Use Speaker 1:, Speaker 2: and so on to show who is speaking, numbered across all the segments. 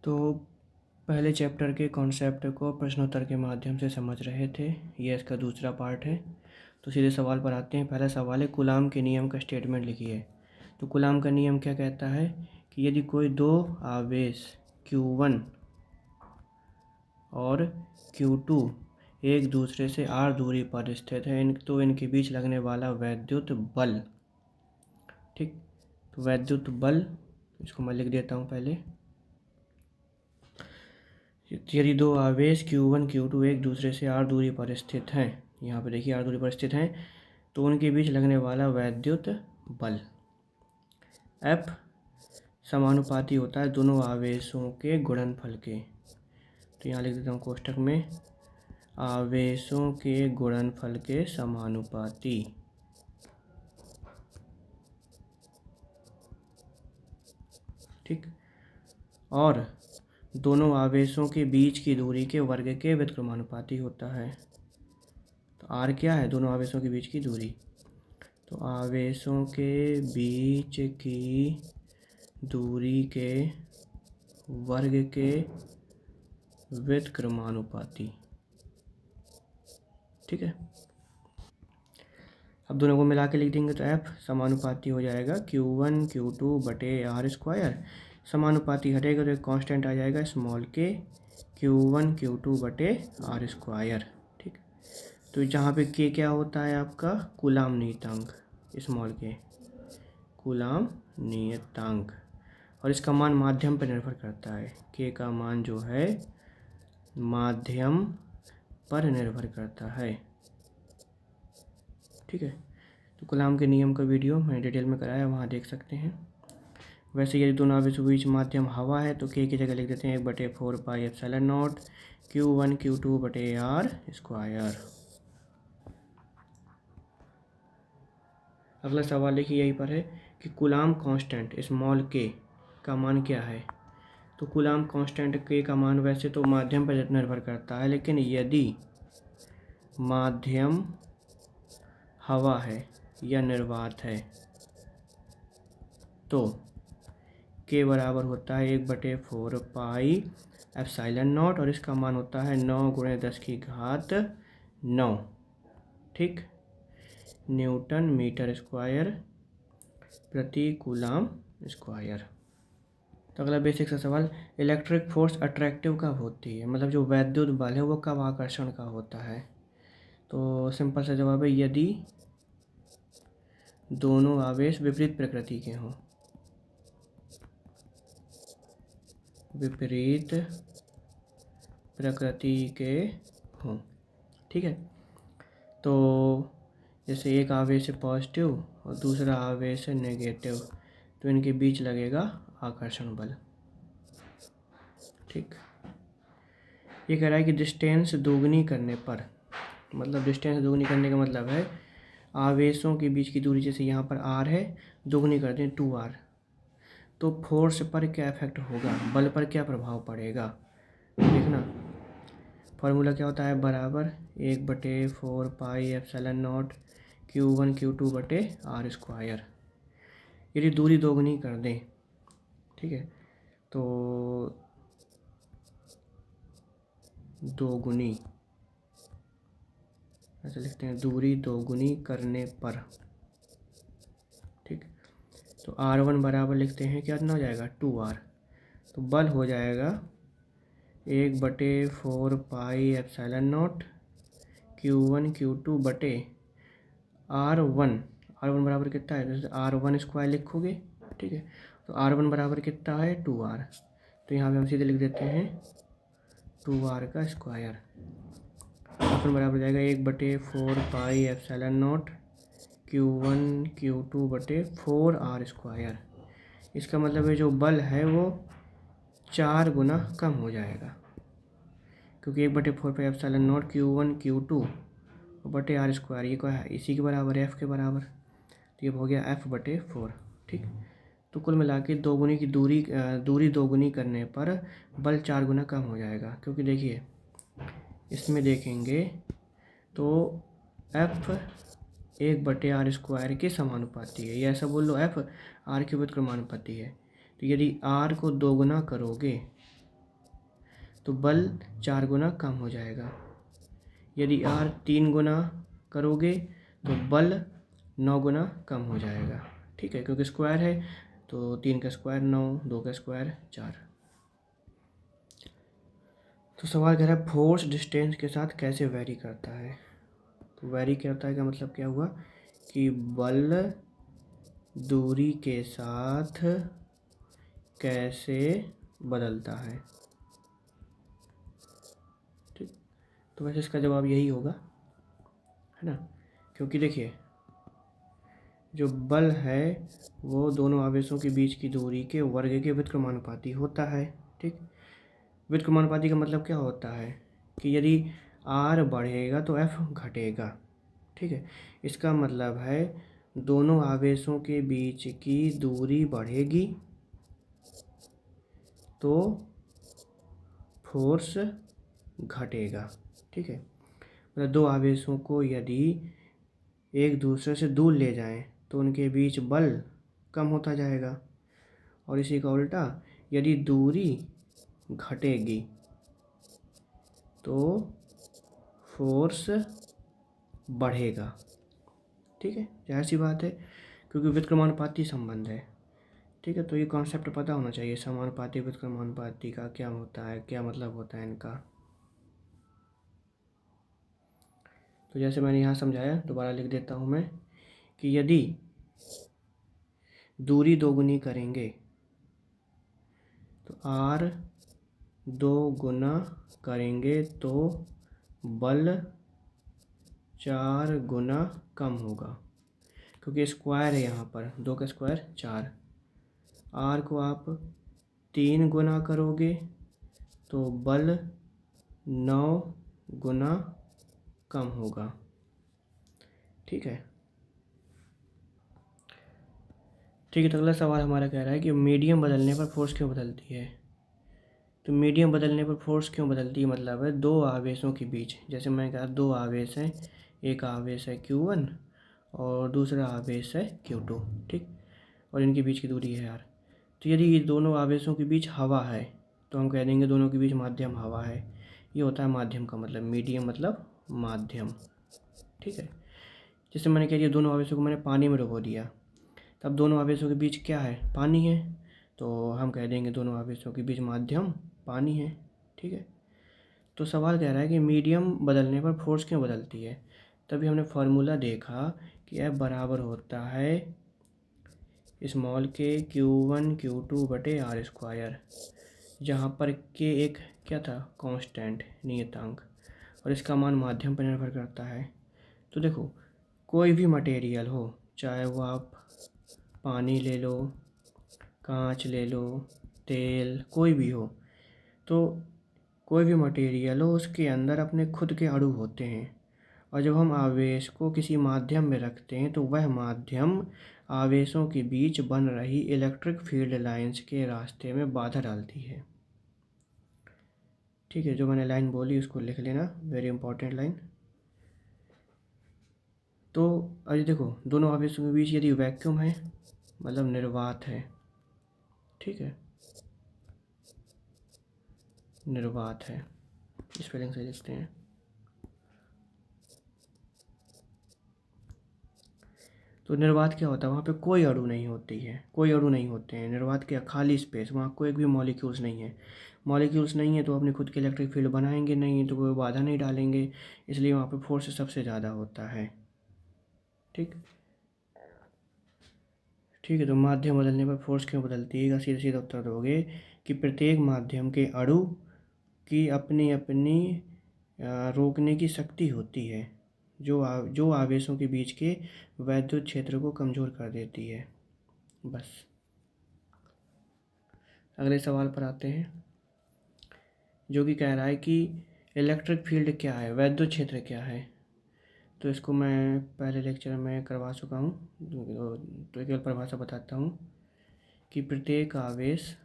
Speaker 1: तो पहले चैप्टर के कॉन्सेप्ट को प्रश्नोत्तर के माध्यम से समझ रहे थे। यह इसका दूसरा पार्ट है। तो सीधे सवाल पर आते हैं। पहला सवाल है, कूलाम के नियम का स्टेटमेंट लिखिए। तो कूलाम का नियम क्या कहता है कि यदि कोई दो आवेश Q1 और Q2 एक दूसरे से r दूरी पर स्थित है तो इनके बीच लगने वाला वैद्युत बल, ठीक, तो वैद्युत बल, इसको मैं लिख देता हूँ पहले। यदि दो आवेश Q1 Q2 एक दूसरे से r दूरी पर स्थित हैं, यहाँ पे देखिए r दूरी पर स्थित हैं, तो उनके बीच लगने वाला वैद्युत बल F समानुपाती होता है दोनों आवेशों के गुणनफल के। तो यहाँ लिख देता हूँ कोष्ठक में, आवेशों के गुणनफल के समानुपाती। ठीक, और दोनों आवेशों के बीच की दूरी के वर्ग के व्युत्क्रमानुपाती होता है। तो r क्या है? दोनों आवेशों के बीच की दूरी। तो आवेशों के बीच की दूरी के वर्ग के व्युत्क्रमानुपाती। ठीक है, अब दोनों को मिला के लिख देंगे तो F समानुपाती हो जाएगा Q1 Q2 बटे r²। समानुपाती हटेगा तो एक कांस्टेंट आ जाएगा स्मॉल k Q1 Q2 बटे r²। ठीक, तो जहाँ पे k क्या होता है आपका? कूलाम नियतांक, स्मॉल k कूलाम नियतांक, और इसका मान माध्यम पर निर्भर करता है। k का मान जो है माध्यम पर निर्भर करता है। ठीक है, तो कूलाम के नियम का वीडियो मैंने डिटेल में कराया, वहाँ देख सकते हैं। वैसे यदि दोनों आवेशों के बीच माध्यम हवा है तो k की जगह लिख देते हैं 1/4 pi epsilon not Q1 Q2 बटे r²। अगला सवाल देखिए यहीं पर है कि कूलाम कांस्टेंट स्मॉल k का मान क्या है। तो कूलाम कांस्टेंट k का मान वैसे तो माध्यम पर निर्भर करता है, लेकिन यदि माध्यम हवा है या निर्वात है तो k बराबर होता है 1/4 पाई एप्सिलॉन नॉट, और इसका मान होता है 9 × 10⁹ ठीक, न्यूटन मीटर स्क्वायर प्रति कूलाम स्क्वायर। तो अगला बेसिक सा सवाल, इलेक्ट्रिक फोर्स अट्रैक्टिव कब होती है, मतलब जो वैद्युत बल है वो कब आकर्षण का होता है। तो सिंपल सा जवाब है, यदि दोनों आवेश विपरीत प्रकृति के हों। विपरीत प्रकृति के हों, ठीक है। तो जैसे एक आवेश है पॉजिटिव और दूसरा आवेश है नेगेटिव, तो इनके बीच लगेगा आकर्षण बल। ठीक, ये कह रहा है कि डिस्टेंस दोगुनी करने पर, मतलब डिस्टेंस दोगुनी करने का मतलब है आवेशों के बीच की दूरी, जैसे यहाँ पर r है, दोगुनी कर दें 2r, तो फोर्स पर क्या इफेक्ट होगा, बल पर क्या प्रभाव पड़ेगा। देखना, फार्मूला क्या होता है, बराबर 1/4 pi epsilon not Q1 Q2 बटे r²। यदि दूरी दोगुनी कर दें, ठीक है, तो दोगुनी ऐसे लिखते हैं, दूरी दोगुनी करने पर, ठीक, तो r1 बराबर लिखते हैं, क्या हो जाएगा 2r, तो बल हो जाएगा 1/4 pi epsilon not Q1 Q2 बटे r1 बराबर कितना है, जैसे r1² लिखोगे, ठीक है, तो r1 बराबर कितना है 2r, तो यहाँ पे हम सीधे लिख देते हैं 2r का स्क्वायर। r1 बराबर हो जाएगा 1/4 pi epsilon not Q1 Q2 बटे 4r²। इसका मतलब है जो बल है वो 4 गुना कम हो जाएगा, क्योंकि 1/4 pi epsilon not Q1 Q2 बटे r², ये क्या है, इसी के बराबर है, f के बराबर, तो ये हो गया f/4। ठीक, तो कुल मिला के दोगुनी की दूरी दोगुनी करने पर बल 4 गुना कम हो जाएगा, क्योंकि देखिए इसमें देखेंगे तो f 1/r² के समानुपाती है, या ऐसा बोल लो f r के व्युत्क्रमानुपाती है। तो यदि r को दोगुना करोगे तो बल 4 गुना कम हो जाएगा। यदि R 3 गुना करोगे तो बल 9 गुना कम हो जाएगा। ठीक है, क्योंकि स्क्वायर है तो 3 का स्क्वायर 9, 2 का स्क्वायर 4। तो सवाल कह रहा है फोर्स डिस्टेंस के साथ कैसे वेरी करता है। तो वेरी करता है का मतलब क्या हुआ कि बल दूरी के साथ कैसे बदलता है। ठीक, तो वैसे इसका जवाब यही होगा, है ना, क्योंकि देखिए जो बल है वो दोनों आवेशों के बीच की दूरी के वर्ग के व्युत्क्रमानुपाती होता है। ठीक, व्युत्क्रमानुपाती का मतलब क्या होता है कि यदि R बढ़ेगा तो F घटेगा। ठीक है, इसका मतलब है दोनों आवेशों के बीच की दूरी बढ़ेगी तो फोर्स घटेगा। ठीक है, मतलब दो आवेशों को यदि एक दूसरे से दूर ले जाएं तो उनके बीच बल कम होता जाएगा, और इसी का उल्टा यदि दूरी घटेगी तो फोर्स बढ़ेगा। ठीक है, जाहिर सी बात है क्योंकि व्युत्क्रमानुपाती संबंध है। ठीक है, तो ये कॉन्सेप्ट पता होना चाहिए, समानुपाती व्युत्क्रमानुपाती का क्या होता है, क्या मतलब होता है इनका। तो जैसे मैंने यहाँ समझाया दोबारा लिख देता हूँ मैं कि यदि दूरी दोगुनी करेंगे तो R 2 गुना करेंगे तो बल 4 गुना कम होगा, क्योंकि स्क्वायर है यहाँ पर, 2 का स्क्वायर 4। R को आप 3 गुना करोगे तो बल 9 गुना कम होगा। ठीक है, ठीक है, तो अगला सवाल हमारा कह रहा है कि मीडियम बदलने पर फोर्स क्यों बदलती है। तो मीडियम बदलने पर फोर्स क्यों बदलती है मतलब है दो आवेशों के बीच, जैसे मैंने कहा दो आवेश हैं, एक आवेश है Q1 और दूसरा आवेश है Q2। ठीक, और इनके बीच की दूरी है R। तो यदि ये दोनों आवेशों के बीच हवा है तो हम कह देंगे दोनों के बीच माध्यम हवा है। ये होता है माध्यम का मतलब, मीडियम मतलब माध्यम। ठीक है, जैसे मैंने कह दिया दोनों आवेशों को मैंने पानी में डुबो दिया, तब दोनों आवेशों के बीच क्या है, पानी है, तो हम कह देंगे दोनों आवेशों के बीच माध्यम पानी है। ठीक है, तो सवाल कह रहा है कि मीडियम बदलने पर फोर्स क्यों बदलती है। तभी हमने फार्मूला देखा कि F बराबर होता है स्मॉल के Q1 Q2 बटे R स्क्वायर, जहाँ पर K एक क्या था, कांस्टेंट नियतांक, और इसका मान माध्यम पर निर्भर करता है। तो देखो कोई भी मटेरियल हो, चाहे वो आप पानी ले लो, कांच ले लो, तेल, कोई भी हो, तो कोई भी मटेरियल हो उसके अंदर अपने खुद के अणु होते हैं, और जब हम आवेश को किसी माध्यम में रखते हैं तो वह माध्यम आवेशों के बीच बन रही इलेक्ट्रिक फील्ड लाइंस के रास्ते में बाधा डालती है। ठीक है, जो मैंने लाइन बोली उसको लिख लेना, वेरी इंपॉर्टेंट लाइन। तो अभी देखो दोनों आवेशों के बीच यदि वैक्यूम है मतलब निर्वात है, ठीक है, निर्वात है, स्पेलिंग से लिखते हैं। तो निर्वात क्या होता है, वहाँ पे कोई अणु नहीं होती है, कोई अणु नहीं होते हैं, निर्वात क्या, खाली स्पेस, वहाँ कोई भी मॉलिक्यूल्स नहीं है। मॉलिक्यूल्स नहीं है तो अपनी खुद की इलेक्ट्रिक फील्ड बनाएंगे नहीं, तो कोई बाधा नहीं डालेंगे, इसलिए वहाँ पे फोर्स सबसे ज़्यादा होता है। ठीक, ठीक है, तो माध्यम बदलने पर फोर्स क्यों बदलती है, सीधा सीधा उत्तर दोगे कि प्रत्येक माध्यम के अणु की अपनी अपनी रोकने की शक्ति होती है, जो आवेशों के बीच के वैद्युत क्षेत्र को कमज़ोर कर देती है। बस, अगले सवाल पर आते हैं, जो कि कह रहा है कि इलेक्ट्रिक फील्ड क्या है, वैद्युत क्षेत्र क्या है। तो इसको मैं पहले लेक्चर में करवा चुका हूँ, तो एक परिभाषा बताता हूँ कि प्रत्येक आवेश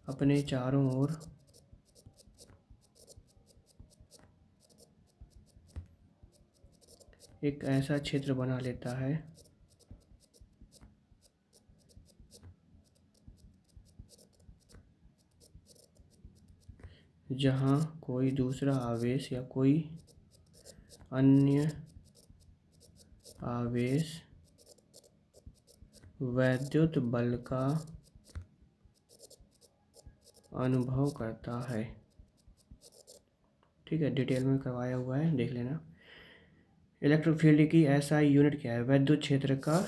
Speaker 1: अपने चारों ओर एक ऐसा क्षेत्र बना लेता है जहाँ कोई दूसरा आवेश या कोई अन्य आवेश वैद्युत बल का अनुभव करता है। ठीक है, डिटेल में करवाया हुआ है, देख लेना। इलेक्ट्रिक फील्ड की एसआई यूनिट क्या है? वैद्युत क्षेत्र का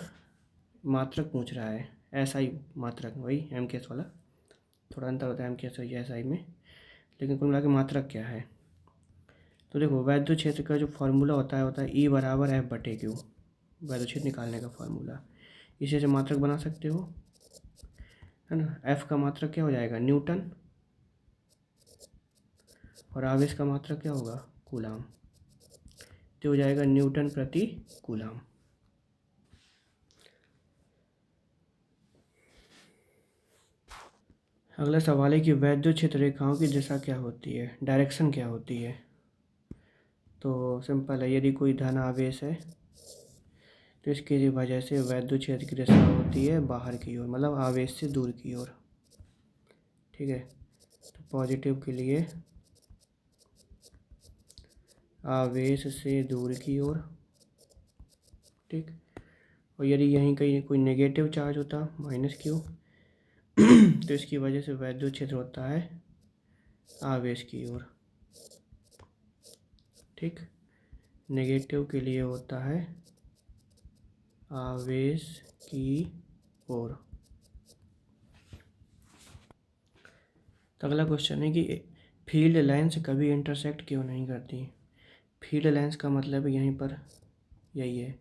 Speaker 1: मात्रक पूछ रहा है। एसआई मात्रक, वही एमकेएस वाला, थोड़ा अंतर होता है एमकेएस और एसआई में, लेकिन कुल मिला के मात्रक क्या है? तो देखो, वैद्युत क्षेत्र का जो फार्मूला होता है ई बराबर एफ बटे क्यू, वैद्युत क्षेत्र निकालने का फार्मूला। इसे से मात्रक बना सकते हो, है ना। एफ का मात्रक क्या हो जाएगा? न्यूटन, और आवेश का मात्रक क्या होगा? कूलाम। तो हो जाएगा न्यूटन प्रति कूलाम। अगला सवाल है कि वैद्युत क्षेत्र रेखाओं की दिशा क्या होती है, डायरेक्शन क्या होती है? तो सिंपल है, यदि कोई धन आवेश है तो इसकी वजह से वैद्युत क्षेत्र की दिशा होती है बाहर की ओर, मतलब आवेश से दूर की ओर। ठीक है, तो पॉजिटिव के लिए आवेश से दूर की ओर। ठीक, और यदि यहीं कहीं कोई नेगेटिव चार्ज होता माइनस क्यू तो इसकी वजह से वैद्युत क्षेत्र होता है आवेश की ओर। ठीक, नेगेटिव के लिए होता है आवेश की ओर। तो अगला क्वेश्चन है कि फील्ड लाइन्स कभी इंटरसेक्ट क्यों नहीं करती? फील्ड लाइन्स का मतलब यहीं पर यही है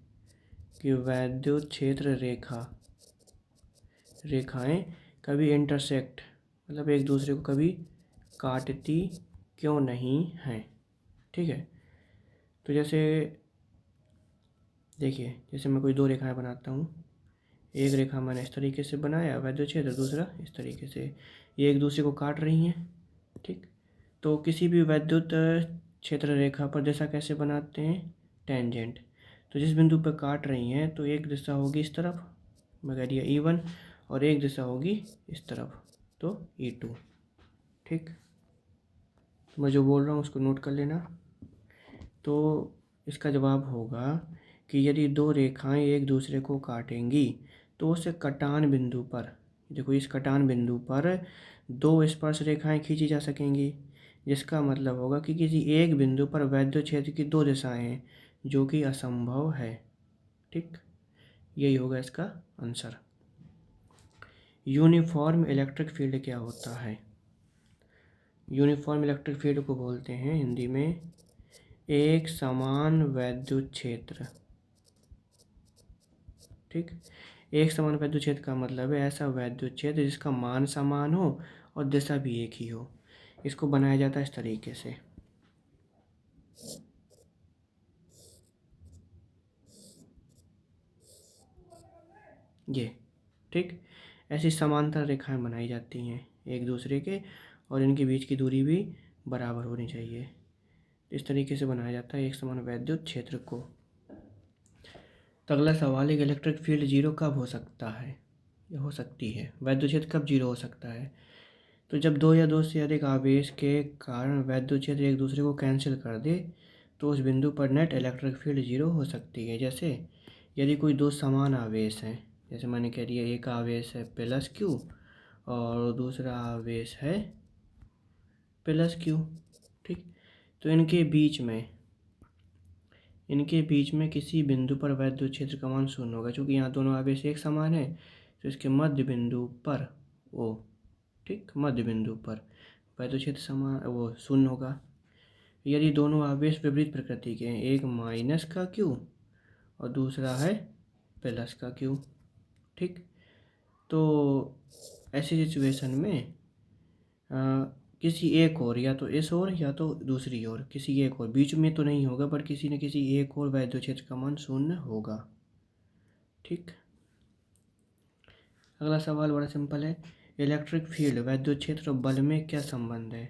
Speaker 1: कि वैद्युत क्षेत्र रेखाएं कभी इंटरसेक्ट, मतलब एक दूसरे को कभी काटती क्यों नहीं हैं। ठीक है, तो जैसे देखिए, जैसे मैं कोई दो रेखाएं बनाता हूँ, एक रेखा मैंने इस तरीके से बनाया वैद्युत क्षेत्र, दूसरा इस तरीके से, ये एक दूसरे को काट रही हैं। ठीक, तो किसी भी वैद्युत क्षेत्र रेखा पर दिशा कैसे बनाते हैं? टेंजेंट। तो जिस बिंदु पर काट रही हैं तो एक दिशा होगी इस तरफ, मैं कह दिया E1, और एक दिशा होगी इस तरफ, तो E2। ठीक, तो मैं जो बोल रहा हूँ उसको नोट कर लेना। तो इसका जवाब होगा कि यदि दो रेखाएं एक दूसरे को काटेंगी तो उस कटान बिंदु पर, देखो इस कटान बिंदु पर दो स्पर्श रेखाएं खींची जा सकेंगी, जिसका मतलब होगा कि किसी एक बिंदु पर वैद्युत क्षेत्र की दो दिशाएं हैं, जो कि असंभव है। ठीक, यही होगा इसका आंसर। यूनिफॉर्म इलेक्ट्रिक फील्ड क्या होता है? यूनिफॉर्म इलेक्ट्रिक फील्ड को बोलते हैं हिंदी में एक समान वैद्युत क्षेत्र। ठीक, एक समान वैद्युत क्षेत्र का मतलब है ऐसा वैद्युत क्षेत्र जिसका मान समान हो और दिशा भी एक ही हो। इसको बनाया जाता है इस तरीके से, ये। ठीक, ऐसी समांतर रेखाएं बनाई जाती हैं एक दूसरे के, और इनके बीच की दूरी भी बराबर होनी चाहिए। इस तरीके से बनाया जाता है एक समान वैद्युत क्षेत्र को। तो अगला सवाल है कि इलेक्ट्रिक फील्ड जीरो कब हो सकता है या हो सकती है? वैद्युत क्षेत्र कब जीरो हो सकता है? तो जब दो या दो से अधिक आवेश के कारण वैद्युत क्षेत्र एक दूसरे को कैंसिल कर दे तो उस बिंदु पर नेट इलेक्ट्रिक फील्ड जीरो हो सकती है। जैसे यदि कोई दो समान आवेश हैं, जैसे मैंने कह दिया एक आवेश है प्लस क्यू और दूसरा आवेश है प्लस क्यू। ठीक, तो इनके बीच में किसी बिंदु पर वैद्युत क्षेत्र का मान शून्य होगा, क्योंकि यहाँ दोनों आवेश एक समान है, तो इसके मध्य बिंदु पर ओ, ठीक, मध्य बिंदु पर वैद्युत क्षेत्र समान वो शून्य होगा। यदि दोनों आवेश विपरीत प्रकृति के हैं, एक माइनस का क्यू और दूसरा है प्लस का क्यू। ठीक, तो ऐसी सिचुएशन में किसी एक और, या तो इस ओर या तो दूसरी ओर, किसी एक और, बीच में तो नहीं होगा, पर किसी न किसी एक और वैद्युत क्षेत्र का मान शून्य होगा। ठीक, अगला सवाल बड़ा सिंपल है, इलेक्ट्रिक फील्ड वैद्युत क्षेत्र और बल में क्या संबंध है?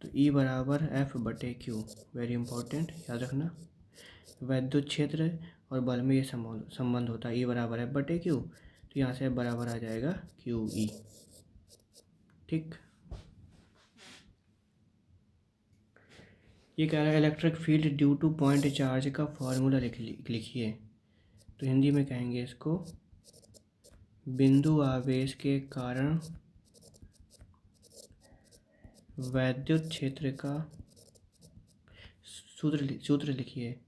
Speaker 1: तो E बराबर एफ बटे क्यू, वेरी इंपॉर्टेंट, याद रखना। वैद्युत क्षेत्र और बल में ये संबंध होता है, E बराबर एफ बटे क्यू, तो यहाँ से F बराबर आ जाएगा QE। ठीक, ये कह रहा है electric field due two point charge का फॉर्मूला लिखिए। तो हिंदी में कहेंगे इसको बिंदु आवेश के कारण वैद्युत क्षेत्र का सूत्र लिखिए।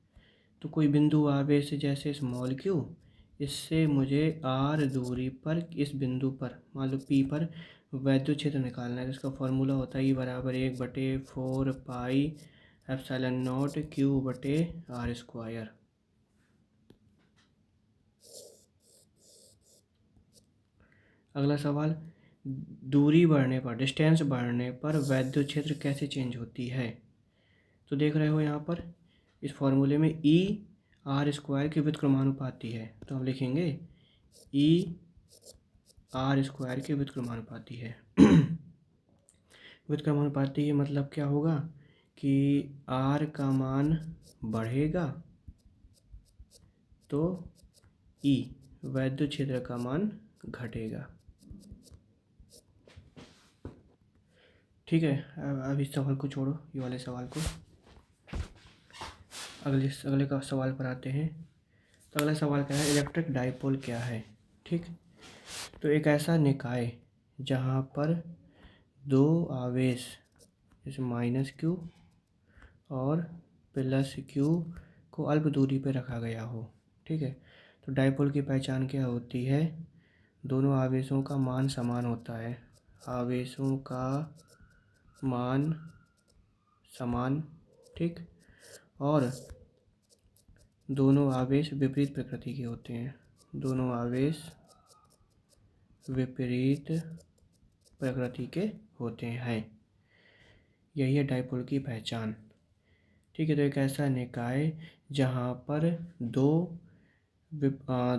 Speaker 1: तो कोई बिंदु आवेश जैसे स्मॉल क्यू, इससे मुझे आर दूरी पर इस बिंदु पर मान लो पी पर वैद्युत क्षेत्र निकालना है। तो इसका फॉर्मूला होता है E = 1/4πε0 Q/r²। अगला सवाल, दूरी बढ़ने पर डिस्टेंस बढ़ने पर वैद्युत क्षेत्र कैसे चेंज होती है। तो देख रहे हो यहाँ पर इस फॉर्मूले में E r² के व्युत्क्रमानुपाती है। तो हम लिखेंगे E r² के व्युत्क्रमानुपाती है। व्युत्क्रमानुपाती मतलब क्या होगा कि r का मान बढ़ेगा तो E वैद्युत क्षेत्र का मान घटेगा। ठीक है, अब इस सवाल को छोड़ो, ये वाले सवाल को, अगले का सवाल पर आते हैं। तो अगला सवाल क्या है, इलेक्ट्रिक डाइपोल क्या है। ठीक, तो एक ऐसा निकाय जहाँ पर दो आवेश जैसे -q और +q को अल्प दूरी पर रखा गया हो। ठीक है, तो डाइपोल की पहचान क्या होती है, दोनों आवेशों का मान समान होता है, आवेशों का मान समान। ठीक, और दोनों आवेश विपरीत प्रकृति के होते हैं, दोनों आवेश विपरीत प्रकृति के होते हैं। यही है डाइपोल की पहचान। ठीक है, तो एक ऐसा निकाय जहाँ पर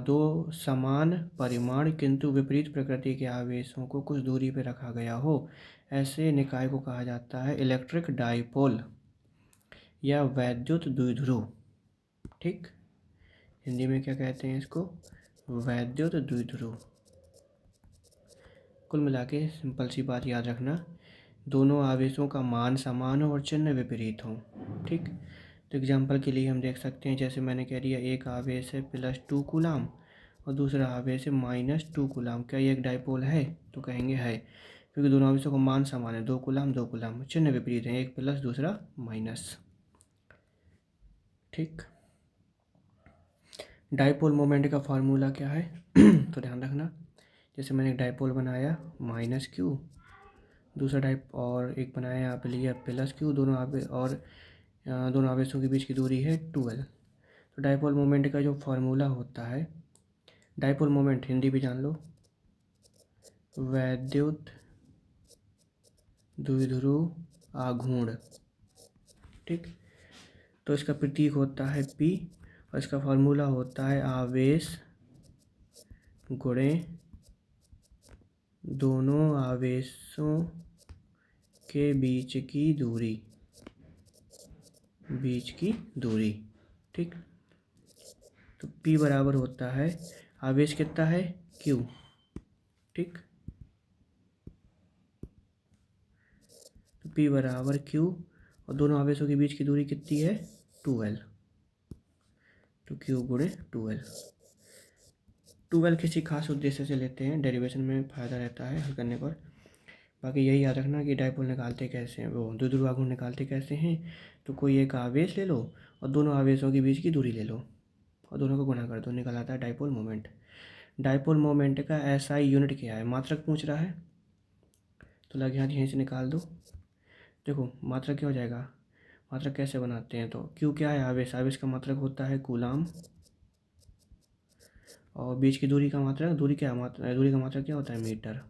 Speaker 1: दो समान परिमाण किंतु विपरीत प्रकृति के आवेशों को कुछ दूरी पर रखा गया हो, ऐसे निकाय को कहा जाता है इलेक्ट्रिक डाइपोल या वैद्युत द्विध्रुव। ठीक, हिंदी में क्या कहते हैं इसको, वैद्युत द्विध्रुव। कुल मिला के सिंपल सी बात याद रखना, दोनों आवेशों का मान समान हो और चिन्ह विपरीत हो। ठीक, तो एग्जांपल के लिए हम देख सकते हैं, जैसे मैंने कह दिया एक आवेश है +2 कूलाम और दूसरा आवेश है -2 कूलाम, क्या ये एक डाइपोल है। तो कहेंगे है, क्योंकि दोनों आवेशों का मान समान है, 2 कूलाम 2 कूलाम, चिन्ह विपरीत है, एक प्लस दूसरा माइनस। ठीक, डाइपोल मोमेंट का फार्मूला क्या है तो ध्यान रखना, जैसे मैंने एक डाइपोल बनाया -q, दूसरा और एक बनाया यहाँ पे लिया +q, दोनों आवेशों के बीच की दूरी है 12। तो डाइपोल मोमेंट का जो फार्मूला होता है, डाइपोल मोमेंट हिंदी भी जान लो, वैद्युत द्विध्रुव आघूर्ण। ठीक, तो इसका प्रतीक होता है P और इसका फार्मूला होता है आवेश गुणे दोनों आवेशों के बीच की दूरी। ठीक, तो P बराबर होता है, आवेश कितना है Q। ठीक, तो P बराबर Q और दोनों आवेशों के बीच की दूरी कितनी है 12, तो Q × 12 किसी खास उद्देश्य से लेते हैं, डेरिवेशन में फ़ायदा रहता है हल करने पर। बाकी यही याद रखना कि डाइपोल निकालते कैसे हैं, वो द्विध्रुव आघूर्ण निकालते कैसे हैं। तो कोई एक आवेश ले लो और दोनों आवेशों के बीच की दूरी ले लो और दोनों को गुणा कर दो, निकल आता है डाइपोल मोमेंट। डाइपोल मोमेंट का SI यूनिट क्या है, मात्रक पूछ रहा है, तो लग यहीं से निकाल दो। देखो मात्रक क्या हो जाएगा, मात्रक कैसे बनाते हैं, तो Q क्या है, आवेश का मात्रक होता है कूलाम और बीच की दूरी का मात्रक, दूरी का मात्रक क्या होता है मीटर,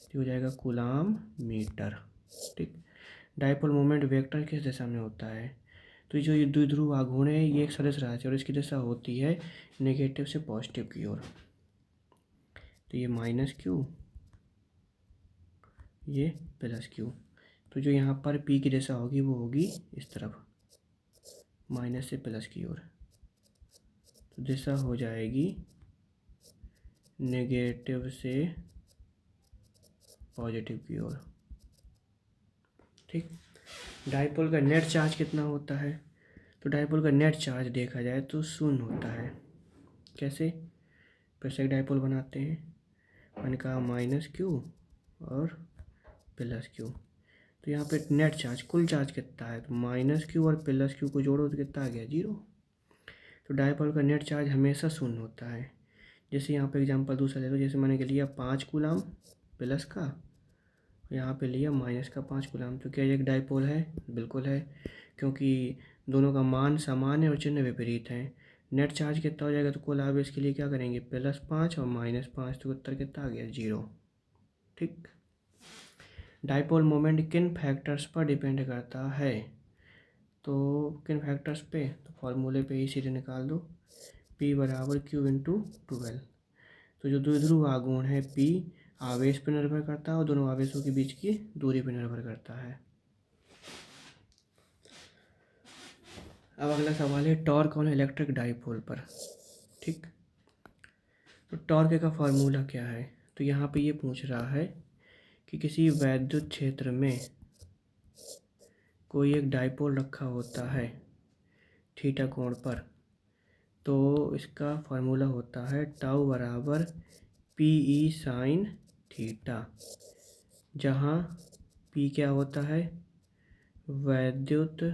Speaker 1: तो हो जाएगा कूलाम मीटर। ठीक, डाइपोल मोमेंट वेक्टर किस दिशा में होता है, तो जो ये द्विध्रुव आघूर्ण है ये एक सदिश राशि और इसकी दिशा होती है नेगेटिव से पॉजिटिव की ओर। तो ये -q, ये +q, तो जो यहाँ पर P की दिशा होगी वो होगी इस तरफ, माइनस से प्लस की ओर, तो दिशा हो जाएगी नेगेटिव से पॉजिटिव की ओर। ठीक, डाइपोल का नेट चार्ज कितना होता है? तो डाइपोल का नेट चार्ज देखा जाए तो शून्य होता है। कैसे? फिर से एक डाइपोल बनाते हैं। मैंने कहा माइनस क्यू और प्लस क्यू। तो यहाँ पे नेट चार्ज, कुल चार्ज कितना है? तो माइनस क्यू और प्लस क्यू को जोड़ो तो कितना आ गया? 0। तो डाइपोल का नेट चार्ज हमेशा शून्य होता है। जैसे यहाँ पे एग्जांपल दूसरा ले लो, जैसे मैंने लिया 5 कूलम प्लस का, यहाँ पे लिया माइनस का 5 कूलम। तो क्या ये एक डाइपोल है? बिल्कुल है, क्योंकि दोनों का मान समान है और चिन्ह विपरीत है। नेट चार्ज कितना हो जाएगा? तो कुल आवेश के लिए क्या करेंगे? +5 और -5, तो उत्तर कितना आ गया? 0। ठीक। डाइपोल मोमेंट किन फैक्टर्स पर डिपेंड करता है? तो किन फैक्टर्स पे? तो फॉर्मूले पे ही सीधे निकाल दो, P बराबर Q इंटू 12। तो जो द्विध्रुव आघूर्ण है P आवेश पर निर्भर करता है और दोनों आवेशों के बीच की दूरी पर निर्भर करता है। अब अगला सवाल है टॉर्क ऑन इलेक्ट्रिक डाइपोल पर। ठीक। तो टॉर्क का फॉर्मूला क्या है? तो यहाँ पे ये पूछ रहा है कि किसी वैद्युत क्षेत्र में कोई एक डाइपोल रखा होता है थीटा कोण पर, तो इसका फार्मूला होता है टाउ बराबर PE साइन थीटा, जहाँ P क्या होता है? वैद्युत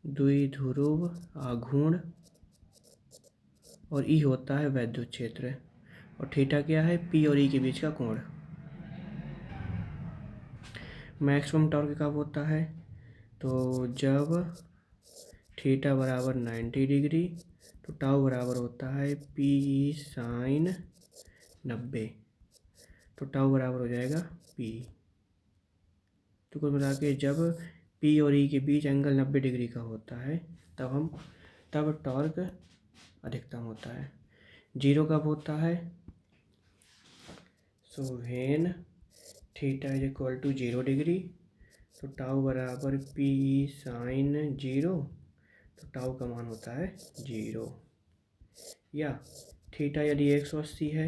Speaker 1: द्विध्रुव आघूर्ण और E होता है वैद्युत क्षेत्र, और थीटा क्या है? P और E के बीच का कोण। मैक्सिमम टॉर्क कब होता है? तो जब थीटा बराबर 90 डिग्री, तो टाउ बराबर होता है PE साइन 90, तो टाउ बराबर हो जाएगा P। तो कुल मिला के जब P और E के बीच एंगल 90 डिग्री का होता है तब टॉर्क अधिकतम होता है। 0 कब होता है? So when theta is equal to 0 degree, तो टाउ बराबर PE साइन 0, तो टाउ का मान होता है 0। या थीटा यदि 180 है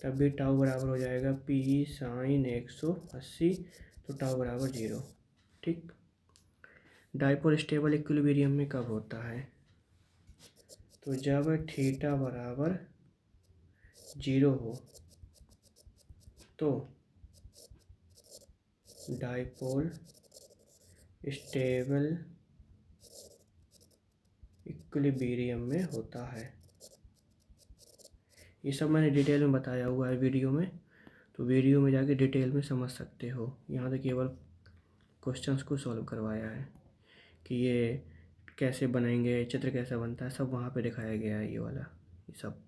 Speaker 1: तब भी टाउ बराबर हो जाएगा PE साइन 180, तो टाउ बराबर 0। ठीक। डाइपोल स्टेबल इक्विलिब्रियम में कब होता है? तो जब थीटा बराबर 0 हो तो डाइपोल स्टेबल इक्विलिब्रियम में होता है। ये सब मैंने डिटेल में बताया हुआ है वीडियो में, तो वीडियो में जाके डिटेल में समझ सकते हो। यहाँ तो केवल क्वेश्चंस को सॉल्व करवाया है कि ये कैसे बनाएंगे, चित्र कैसा बनता है, सब वहाँ पे दिखाया गया है। ये वाला ये सब